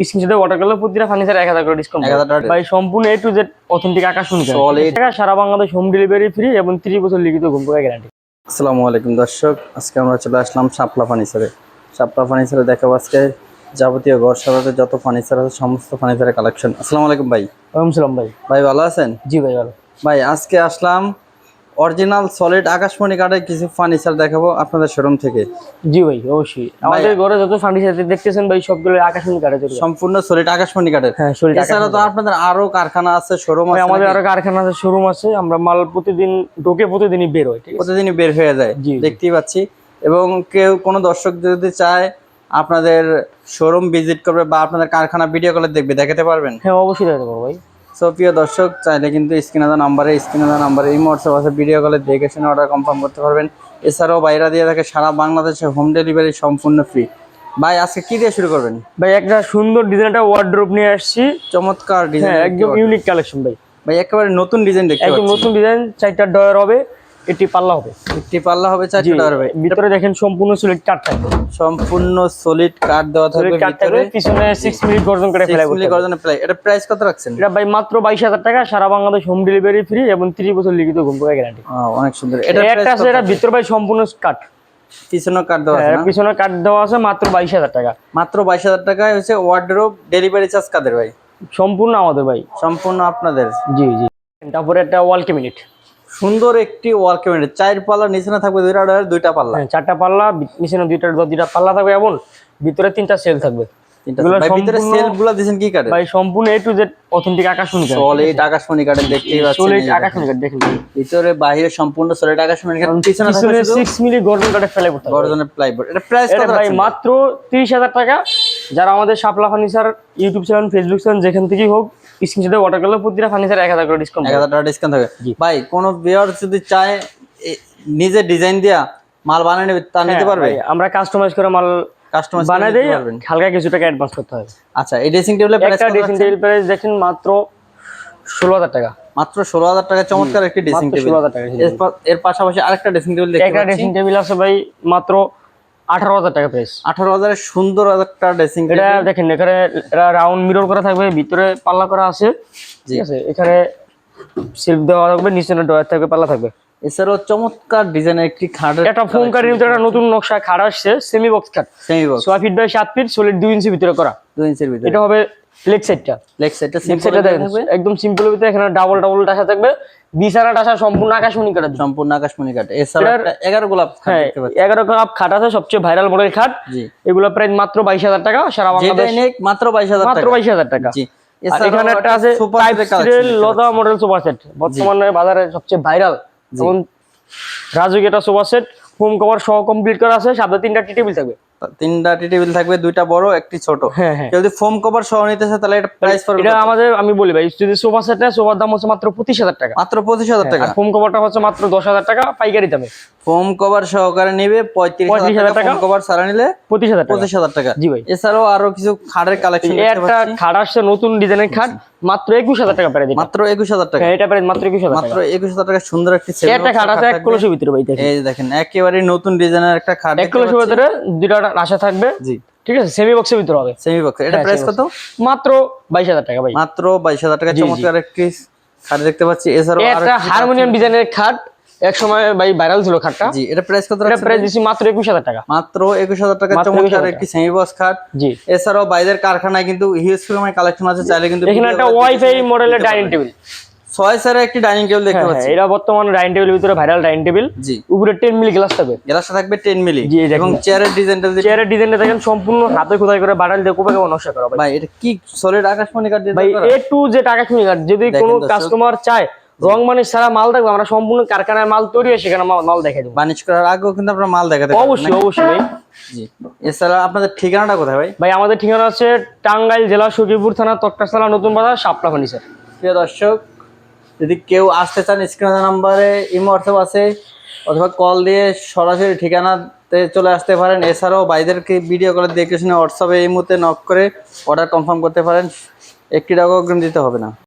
স্ক্রিনশটে order করলে প্রতিটা furniture 1000 করে ডিসকাউন্ট। 1000 টাকা ভাই সম্পূর্ণ A to Z অথেন্টিক আকাশমণি টাকা, সারা বাংলাদেশ হোম ডেলিভারি ফ্রি এবং 30 বছর লিখিত ঘুমপাড়া গ্যারান্টি। আসসালামু আলাইকুম দর্শক, আজকে আমরা চলে আসলাম শাপলা ফার্নিচারে। শাপলা ফার্নিচারে দেখাবো আজকে যাবতীয় ঘর সাজাতে যত ফার্নিচার আছে সমস্ত ফার্নিচারের কালেকশন। আসসালামু আলাইকুম ভাই। ওয়ালাইকুম সালাম ভাই। ভাই ভালো আছেন? জি ভাই ভালো। ভাই আজকে আসলাম অরিজিনাল সলিড আকাশমণি কাঠের কিছু ফার্নিচার দেখাবো আপনাদের শোরুম থেকে। জি ভাই অবশ্যই, আমাদের ঘরে যত ফার্নিচার দেখতেছেন ভাই সবগুলো আকাশমণি কাঠের তৈরি, সম্পূর্ণ সলিড আকাশমণি কাঠের। হ্যাঁ সলিড। এছাড়া তো আপনাদের আরো কারখানা আছে, শোরুম আছে? আমাদের আরো কারখানা আছে, শোরুম আছে। আমরা মাল প্রতিদিন ঢোকে, প্রতিদিনই বের হয়, ঠিক আছে? প্রতিদিনই বের হয়ে যায়, দেখতেই পাচ্ছি। এবং কেউ কোনো দর্শক যদি চায় আপনাদের শোরুম ভিজিট করবে বা আপনাদের কারখানা ভিডিও কলে দেখবে, দেখাতে পারবেন? হ্যাঁ অবশ্যই দেখাতে পারবো ভাই। সো প্রিয় দর্শক, চাইলে কিন্তু স্ক্রিনে দেওয়া নাম্বারে এই হোয়াটসঅ্যাপ আছে, ভিডিও কলে দেখে শুনে অর্ডার কনফার্ম করতে পারবেন। এছাড়াও বাইরে দিয়ে থাকে সারা বাংলাদেশে হোম ডেলিভারি সম্পূর্ণ ফ্রি। ভাই আজকে কি দিয়ে শুরু করবেন? ভাই একটা সুন্দর ডিজাইনটা ওয়ার্ড্রোব নিয়ে আসছি, চমৎকার ডিজাইন, একদম ইউনিক কালেকশন ভাই। ভাই একেবারে নতুন ডিজাইন দেখতে পাচ্ছি, একদম নতুন ডিজাইন। 4টা ডয়ার হবে, একটি পাল্লা হবে, একটি পাল্লা হবে, 4টা ডয়ার হবে। ভিতরে দেখেন সম্পূর্ণ সলিড কাঠ থাকবে, সম্পূর্ণ সলিড কাঠ দেওয়া থাকবে ভিতরে। পিছনে 6 মিনিট গর্জন করে ফেলাই করতে হবে। এটা প্রাইস কত রাখছেন? এটা ভাই মাত্র 22000 টাকা, সারা বাংলাদেশ হোম ডেলিভারি ফ্রি এবং 30 বছর লিখিত ঘুমপাড়া গ্যারান্টি। অনেক সুন্দর। এটা একটা আছে, এটা ভিতর ভাই সম্পূর্ণ কাঠ, পিছনে কাঠ দেওয়া আছে না? পিছনে কাঠ দেওয়া আছে, মাত্র 22000 টাকা। মাত্র 22000 টাকায় হচ্ছে ওয়ার্ডরোব। ডেলিভারি চার্জ কাদের ভাই? সম্পূর্ণ আমাদের ভাই, সম্পূর্ণ আপনাদের। জি জি। তারপরে একটা ওয়াল ক্যাবিনেট, সুন্দর একটি ওয়াল ক্যাবিনেট, 4 পাল্লা, নিচে থাকবে 2টা ডয়ার, 2টা পাল্লা। হ্যাঁ 4টা পাল্লা, নিচে 2টা পাল্লা থাকবে এবং ভিতরে 3টা সেল থাকবে। ভিতরে সেলফগুলো দিবেন কি কাঠের? ভাই সম্পূর্ণ A to Z অথেন্টিক আকাশমণি কাঠ, সলিড আকাশমণি কাঠের, দেখতেই পাচ্ছেন। সলিড আকাশমণি কাঠ দেখেন, ভিতরে বাইরে সম্পূর্ণ সলিড আকাশমণি কাঠ। পিছনে 6 মিলি গর্জন কাঠের ফেলাই করতে হবে, গর্জনের প্লাইবোর্ড। এটা প্রাইস কত ভাই? মাত্র 30000 টাকা। যারা আমাদের Shapla furniture YouTube channel, Facebook channel যেখান থেকেই হোক, স্ক্রিনশটে অর্ডার করলে প্রতিটা ফার্নিচার 1000 করে ডিসকাউন্ট। 1000 টাকা ডিসকাউন্ট থাকবে। ভাই কোন ভিউয়ার যদি চায় নিজে ডিজাইন দিয়া মাল বানিয়ে নেবে, তা নিতে পারবে? আমরা কাস্টমাইজ করে মাল বানাই দেই, হালকা কিছু টাকা অ্যাডভান্স করতে হবে। আচ্ছা, এই ড্রেসিং টেবিলের প্রাইস কত? ড্রেসিং টেবিল প্রাইস দেখেন মাত্র 16000 টাকা। মাত্র 16000 টাকা, চমৎকার একটি ড্রেসিং টেবিল। 16000 টাকা। এর পাশাপাশি আরেকটা ড্রেসিং টেবিল দেখতে পাচ্ছি। একটা ড্রেসিং টেবিল আছে ভাই মাত্র 18000 টাকা প্রাইস। 18000 এর সুন্দর একটা ড্রেসিং টেবিল। এটা দেখেন, এখানে এটা রাউন্ড মিরর করা থাকবে, ভিতরে পাল্লা করা আছে, ঠিক আছে? এখানে সেলফ দেওয়া থাকবে, নিচে ডয়ার থাকবে, পাল্লা থাকবে। এছাড়াও চমৎকার ডিজাইনের একটি খাটের, একটা ফোম কাঠের ভিতরে একটা নতুন নকশা খাট আসছে, সেমি বক্স খাট। 6 ফিট বাই 7 ফিট, সলিড 2 ইঞ্চি ভিতরে করা, 2 ইঞ্চির ভিতরে। এটা হবে লেগ সাইডটা। লেগ সাইডটা থাকবে একদম সিম্পল ভিতরে, এখানে ডাবল টাসা থাকবে, বিছানা টাসা সম্পূর্ণ আকাশমণি কাঠ, সম্পূর্ণ আকাশমণি কাঠ। এছাড়া 11 গোলাপ খাট দেখতে পাচ্ছি। 11 গোলাপ খাট আছে, সবচেয়ে ভাইরাল মডেল খাট। জি, এগুলো প্রাইস মাত্র 22000 টাকা, সারা বাংলাদেশ মাত্র 22000 টাকা, মাত্র 22000 টাকা। জি। এখানে একটা আছে লতা মডেল সোফা সেট, বর্তমানে বাজারে সবচেয়ে ভাইরাল এবং রাজুকি এটা সোফা সেট, হোম কভার সহ কমপ্লিট করা আছে। সাথে 3টা টি টেবিল থাকবে, 3টা টি টেবিল থাকবে, 2টা বড়, একটি ছোট। কেউ যদি ফোম কভার সহ নিতে চায় তাহলে এটা প্রাইস পড়বে? এটা আমাদের, আমি বলি ভাই, যদি সোফা সেট নেয়, সোফার দাম হচ্ছে মাত্র 25000 টাকা। মাত্র 25000 টাকা। ফোম কভারটা হচ্ছে মাত্র 10000 টাকা পাইকারি দামে। ফোম কভার সহকারে নেবে 35000 টাকা, ফোম কভার ছাড়া নিলে 25000 টাকা। জি ভাই। এছাড়াও আরো কিছু খাটের কালেকশন দেখতে পাচ্ছি। একটা খাট আসছে নতুন ডিজাইনের খাট, মাত্র 21000 টাকা প্রাইস। মাত্র 21000 টাকা। এটা প্রাইস মাত্র 21000 টাকা। মাত্র 21000 টাকা সুন্দর একটি সেট। একটা খাট আছে এক কলসের ভিতরে ভাই, দেখেন। এই দেখেন একেবারে নতুন ডিজাইনের একটা খাট, এক কলসের ভিতরে 2টা রাশা থাকবে। জি, ঠিক আছে, সেমি বক্সের ভিতরে হবে। Semi box. এটা প্রাইস কত? মাত্র 22000 টাকা ভাই। মাত্র 22000 টাকা, চমৎকার একটি খাট দেখতে পাচ্ছি। এছাড়াও একটা হারমোনিয়াম ডিজাইনের খাট, এক সময় ভাই ভাইরাল ছিল খাটটা। জি, এটা প্রাইস কত? এটা প্রাইস দিছি মাত্র 21000 টাকা। মাত্র 21000 টাকা, চমৎকার একটি সেমি বক্স খাট। জি। এছাড়াও বাইরের কারখানায় কিন্তু হিউজ পরিমাণে কালেকশন আছে, চাইলে কিন্তু এখানে একটা ওয়াইফাই মডেলের ডাইনিং টেবিল, 6 সেরা একটি ডাইনিং টেবিল দেখতে পাচ্ছি। এটা বর্তমানে ডাইনিং টেবিলের ভিতরে ভাইরাল ডাইনিং টেবিল। জি, উপরে 10 মিলি গ্লাস থাকবে, গ্লাসটা থাকবে 10 মিলি। জি, এবং চেয়ারের ডিজাইনটা দেখেন সম্পূর্ণ হাতে খোদাই করে বানাল দিয়ে কোপে কোপে নকশা করা ভাই। এটা কি সলিড আকাশমণি কাঠ দিয়ে ভাই? করা? A to Z আকাশমণি কাঠ। যদি কোনো কাস্টমার চায় রং মানিশ ছাড়া মাল থাকবে, আমরা সম্পূর্ণ কারখানায় মাল তৈরি হয়, সেখানে মাল দেখাই দেবো। বানিশ করার আগেও কিন্তু আপনারা মাল দেখাতে পারবেন। অবশ্যই অবশ্যই ভাই। জি। এছাড়া আপনাদের ঠিকানাটা কোথায় ভাই? ভাই আমাদের ঠিকানা আছে টাঙ্গাইল জেলা সখীপুর থানা তক্তাশালা নতুন বাজার, শাপলা ফার্নিচার। প্রিয় দর্শক, যদি কেউ আসতে চান স্ক্রিনের নাম্বারে ইমো হোয়াটসঅ্যাপ আছে, অথবা কল দিয়ে সরাসরি ঠিকানাতে চলে আসতে পারেন। এছাড়াও ভাইদেরকে ভিডিও কলে দেখে শুনে হোয়াটসঅ্যাপে এই মুহূর্তে নক করে অর্ডার কনফার্ম করতে পারেন, 1 টাকাও অগ্রিম দিতে হবে না।